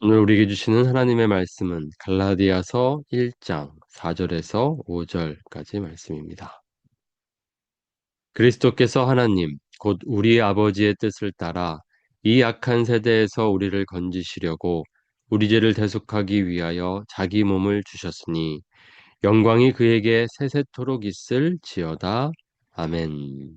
오늘 우리에게 주시는 하나님의 말씀은 갈라디아서 1장 4절에서 5절까지 말씀입니다. 그리스도께서 하나님, 곧 우리 아버지의 뜻을 따라 이 악한 세대에서 우리를 건지시려고 우리 죄를 대속하기 위하여 자기 몸을 주셨으니 영광이 그에게 세세토록 있을지어다. 아멘.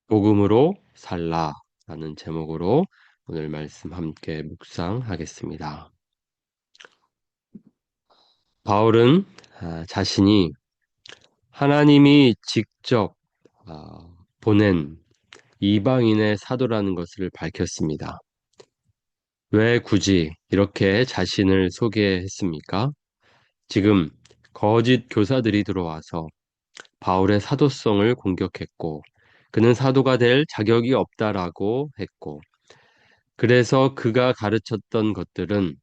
복음으로 살라라는 제목으로 오늘 말씀 함께 묵상하겠습니다. 바울은 자신이 하나님이 직접 보낸 이방인의 사도라는 것을 밝혔습니다. 왜 굳이 이렇게 자신을 소개했습니까? 지금 거짓 교사들이 들어와서 바울의 사도성을 공격했고, 그는 사도가 될 자격이 없다라고 했고, 그래서 그가 가르쳤던 것들은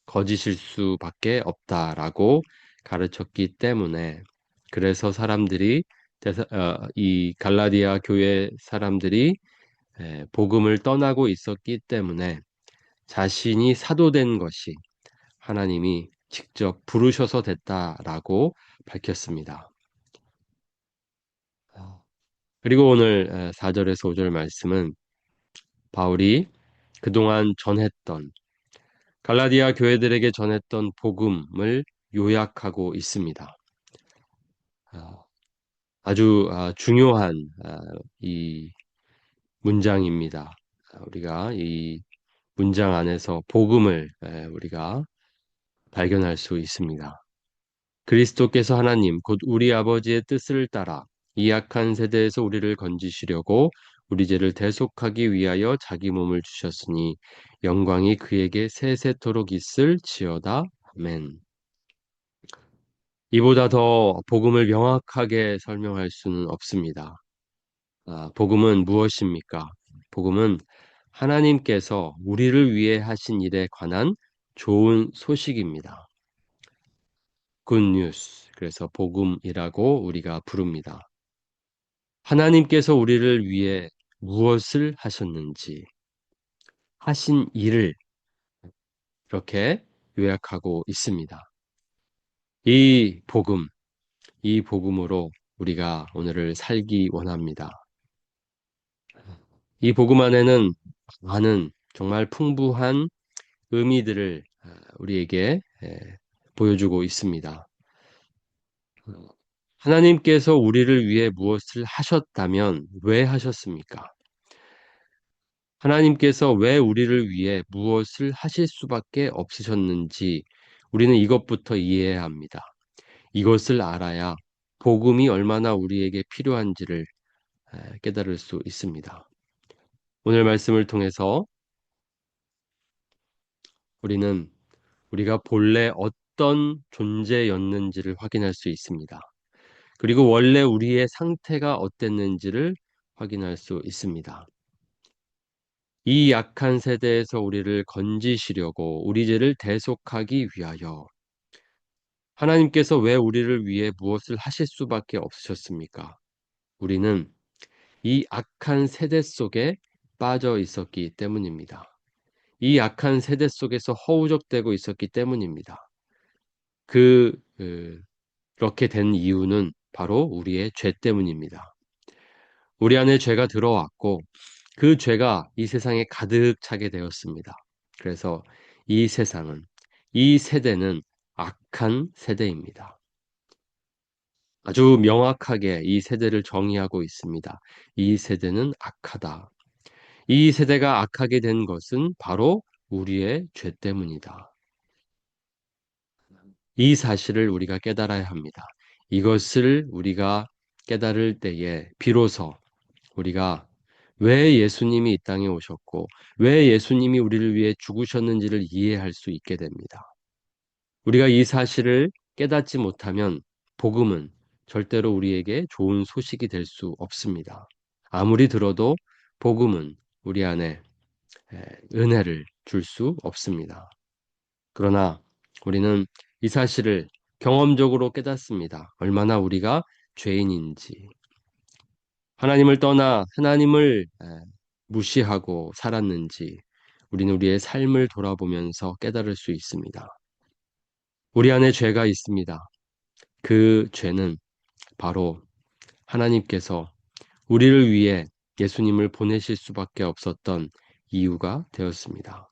거짓일 수밖에 없다라고 가르쳤기 때문에 그래서 사람들이 이 갈라디아 교회 사람들이 복음을 떠나고 있었기 때문에 자신이 사도된 것이 하나님이 직접 부르셔서 됐다라고 밝혔습니다. 그리고 오늘 4절에서 5절 말씀은 바울이 그동안 전했던 갈라디아 교회들에게 전했던 복음을 요약하고 있습니다. 아주 중요한 이 문장입니다. 우리가 이 문장 안에서 복음을 우리가 발견할 수 있습니다. 그리스도께서 하나님, 곧 우리 아버지의 뜻을 따라 이 악한 세대에서 우리를 건지시려고 우리 죄를 대속하기 위하여 자기 몸을 주셨으니 영광이 그에게 세세토록 있을지어다. 아멘. 이보다 더 복음을 명확하게 설명할 수는 없습니다. 복음은 무엇입니까? 복음은 하나님께서 우리를 위해 하신 일에 관한 좋은 소식입니다. 굿뉴스. 그래서 복음이라고 우리가 부릅니다. 하나님께서 우리를 위해 무엇을 하셨는지, 하신 일을 이렇게 요약하고 있습니다. 이 복음, 이 복음으로 우리가 오늘을 살기 원합니다. 이 복음 안에는 많은 정말 풍부한 의미들을 우리에게 보여주고 있습니다. 하나님께서 우리를 위해 무엇을 하셨다면 왜 하셨습니까? 하나님께서 왜 우리를 위해 무엇을 하실 수밖에 없으셨는지 우리는 이것부터 이해해야 합니다. 이것을 알아야 복음이 얼마나 우리에게 필요한지를 깨달을 수 있습니다. 오늘 말씀을 통해서 우리는 우리가 본래 어떤 존재였는지를 확인할 수 있습니다. 그리고 원래 우리의 상태가 어땠는지를 확인할 수 있습니다. 이 약한 세대에서 우리를 건지시려고 우리 죄를 대속하기 위하여 하나님께서 왜 우리를 위해 무엇을 하실 수밖에 없으셨습니까? 우리는 이 악한 세대 속에 빠져 있었기 때문입니다. 이 악한 세대 속에서 허우적대고 있었기 때문입니다. 그렇게 된 이유는 바로 우리의 죄 때문입니다. 우리 안에 죄가 들어왔고 그 죄가 이 세상에 가득 차게 되었습니다. 그래서 이 세상은, 이 세대는 악한 세대입니다. 아주 명확하게 이 세대를 정의하고 있습니다. 이 세대는 악하다. 이 세대가 악하게 된 것은 바로 우리의 죄 때문이다. 이 사실을 우리가 깨달아야 합니다. 이것을 우리가 깨달을 때에 비로소 우리가 왜 예수님이 이 땅에 오셨고 왜 예수님이 우리를 위해 죽으셨는지를 이해할 수 있게 됩니다. 우리가 이 사실을 깨닫지 못하면 복음은 절대로 우리에게 좋은 소식이 될 수 없습니다. 아무리 들어도 복음은 우리 안에 은혜를 줄 수 없습니다. 그러나 우리는 이 사실을 경험적으로 깨닫습니다. 얼마나 우리가 죄인인지. 하나님을 떠나 하나님을 무시하고 살았는지 우리는 우리의 삶을 돌아보면서 깨달을 수 있습니다. 우리 안에 죄가 있습니다. 그 죄는 바로 하나님께서 우리를 위해 예수님을 보내실 수밖에 없었던 이유가 되었습니다.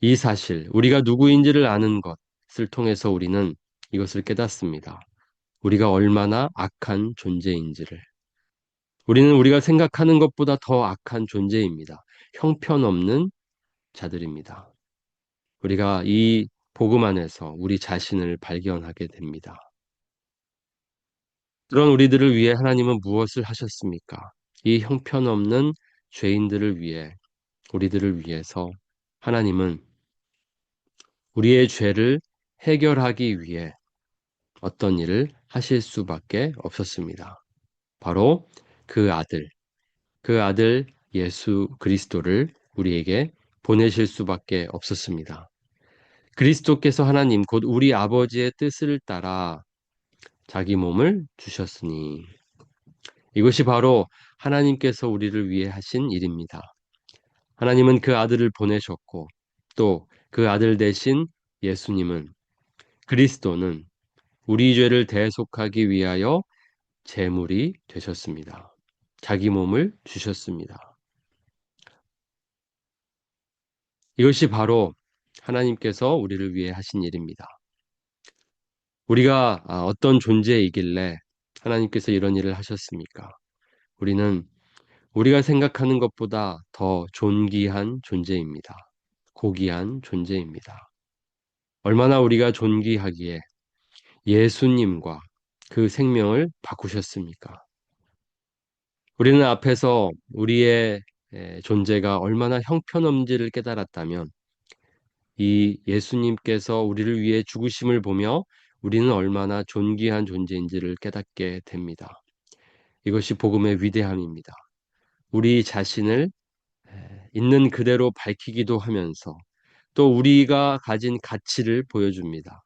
이 사실, 우리가 누구인지를 아는 것을 통해서 우리는 이것을 깨닫습니다. 우리가 얼마나 악한 존재인지를. 우리는 우리가 생각하는 것보다 더 악한 존재입니다. 형편없는 자들입니다. 우리가 이 복음 안에서 우리 자신을 발견하게 됩니다. 그런 우리들을 위해 하나님은 무엇을 하셨습니까? 이 형편없는 죄인들을 위해, 우리들을 위해서 하나님은 우리의 죄를 해결하기 위해 어떤 일을 하실 수밖에 없었습니다. 바로 그 아들, 그 아들 예수 그리스도를 우리에게 보내실 수밖에 없었습니다. 그리스도께서 하나님 곧 우리 아버지의 뜻을 따라 자기 몸을 주셨으니 이것이 바로 하나님께서 우리를 위해 하신 일입니다. 하나님은 그 아들을 보내셨고 또 그 아들 대신 예수님은 그리스도는 우리 죄를 대속하기 위하여 제물이 되셨습니다. 자기 몸을 주셨습니다. 이것이 바로 하나님께서 우리를 위해 하신 일입니다. 우리가 어떤 존재이길래 하나님께서 이런 일을 하셨습니까? 우리는 우리가 생각하는 것보다 더 존귀한 존재입니다. 고귀한 존재입니다. 얼마나 우리가 존귀하기에 예수님과 그 생명을 바꾸셨습니까? 우리는 앞에서 우리의 존재가 얼마나 형편없는지를 깨달았다면 이 예수님께서 우리를 위해 죽으심을 보며 우리는 얼마나 존귀한 존재인지를 깨닫게 됩니다. 이것이 복음의 위대함입니다. 우리 자신을 있는 그대로 밝히기도 하면서 또 우리가 가진 가치를 보여줍니다.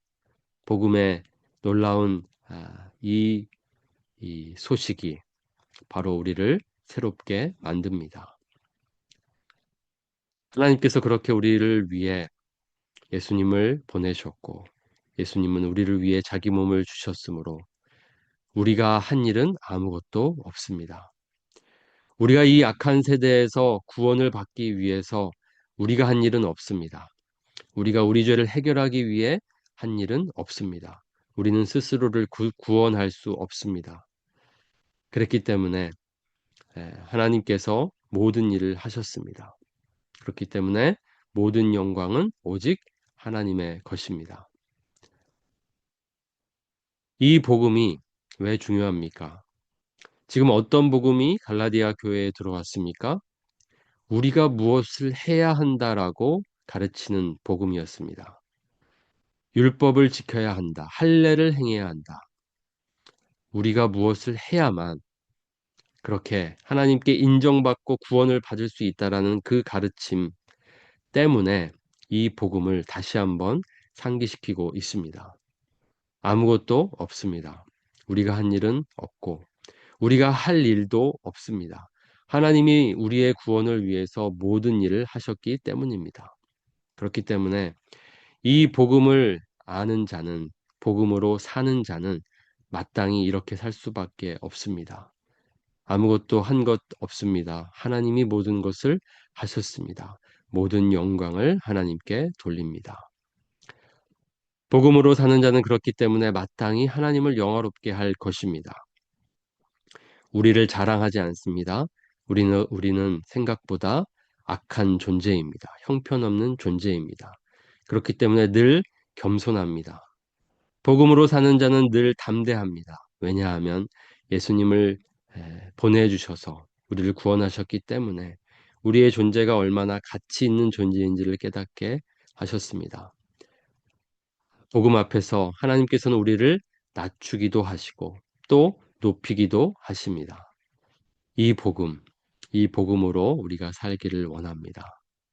복음의 놀라운 이 소식이 바로 우리를 새롭게 만듭니다. 하나님께서 그렇게 우리를 위해 예수님을 보내셨고 예수님은 우리를 위해 자기 몸을 주셨으므로 우리가 한 일은 아무것도 없습니다. 우리가 이 악한 세대에서 구원을 받기 위해서 우리가 한 일은 없습니다. 우리가 우리 죄를 해결하기 위해 한 일은 없습니다. 우리는 스스로를 구원할 수 없습니다. 그랬기 때문에 하나님께서 모든 일을 하셨습니다. 그렇기 때문에 모든 영광은 오직 하나님의 것입니다. 이 복음이 왜 중요합니까? 지금 어떤 복음이 갈라디아 교회에 들어왔습니까? 우리가 무엇을 해야 한다라고 가르치는 복음이었습니다. 율법을 지켜야 한다. 할례를 행해야 한다. 우리가 무엇을 해야만 그렇게 하나님께 인정받고 구원을 받을 수 있다라는 그 가르침 때문에 이 복음을 다시 한번 상기시키고 있습니다. 아무것도 없습니다. 우리가 한 일은 없고 우리가 할 일도 없습니다. 하나님이 우리의 구원을 위해서 모든 일을 하셨기 때문입니다. 그렇기 때문에 이 복음을 아는 자는 복음으로 사는 자는 마땅히 이렇게 살 수밖에 없습니다. 아무것도 한 것 없습니다. 하나님이 모든 것을 하셨습니다. 모든 영광을 하나님께 돌립니다. 복음으로 사는 자는 그렇기 때문에 마땅히 하나님을 영화롭게 할 것입니다. 우리를 자랑하지 않습니다. 우리는 생각보다 악한 존재입니다. 형편없는 존재입니다. 그렇기 때문에 늘 겸손합니다. 복음으로 사는 자는 늘 담대합니다. 왜냐하면 예수님을 보내주셔서 우리를 구원하셨기 때문에 우리의 존재가 얼마나 가치 있는 존재인지를 깨닫게 하셨습니다. 복음 앞에서 하나님께서는 우리를 낮추기도 하시고 또 높이기도 하십니다. 이 복음, 이 복음으로 우리가 살기를 원합니다.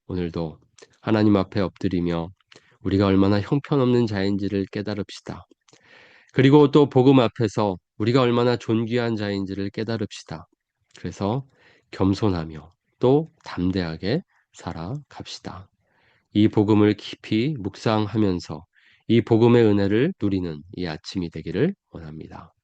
오늘도 하나님 앞에 엎드리며 우리가 얼마나 형편없는 자인지를 깨달읍시다. 그리고 또 복음 앞에서 우리가 얼마나 존귀한 자인지를 깨달읍시다. 그래서 겸손하며 또 담대하게 살아갑시다. 이 복음을 깊이 묵상하면서 이 복음의 은혜를 누리는 이 아침이 되기를 원합니다.